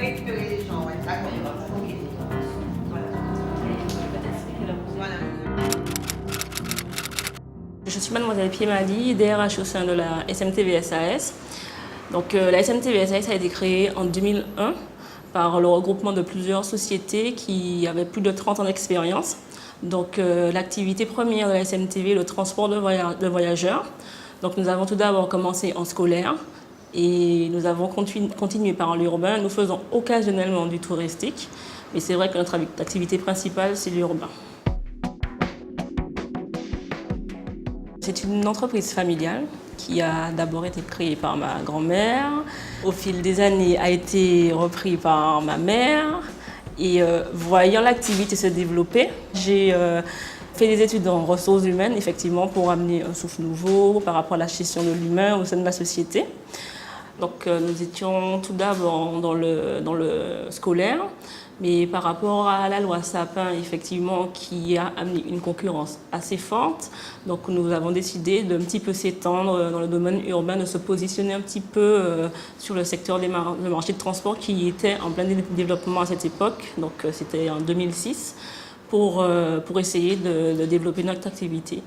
récupérer les gens, ouais. D'accord. Ok. Voilà. Voilà. Je suis mademoiselle Piemali, DRH au sein de la SMTV SAS. Donc, la SMTV SAS a été créée en 2001 par le regroupement de plusieurs sociétés qui avaient plus de 30 ans d'expérience. Donc, l'activité première de la SMTV est le transport de voyageurs. Donc, nous avons tout d'abord commencé en scolaire et nous avons continué par l'urbain. Nous faisons occasionnellement du touristique, mais c'est vrai que notre activité principale, c'est l'urbain. C'est une entreprise familiale qui a d'abord été créée par ma grand-mère. Au fil des années, a été repris par ma mère. Et voyant l'activité se développer, j'ai fait des études en ressources humaines, effectivement, pour amener un souffle nouveau par rapport à la gestion de l'humain au sein de la société. Donc nous étions tout d'abord dans le scolaire, mais par rapport à la loi Sapin, effectivement, qui a amené une concurrence assez forte, donc nous avons décidé d'un petit peu s'étendre dans le domaine urbain, de se positionner un petit peu sur le secteur du marché de transport qui était en plein développement à cette époque, donc c'était en 2006, pour essayer de développer notre activité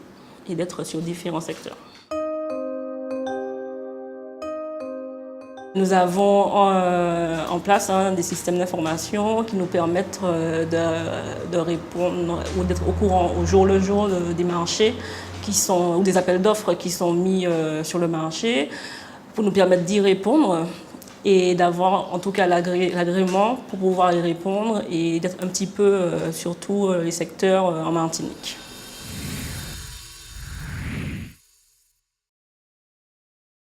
et d'être sur différents secteurs. Nous avons en place des systèmes d'information qui nous permettent de répondre ou d'être au courant au jour le jour des marchés ou des appels d'offres qui sont mis sur le marché pour nous permettre d'y répondre et d'avoir en tout cas l'agrément pour pouvoir y répondre et d'être un petit peu sur tous les secteurs en Martinique.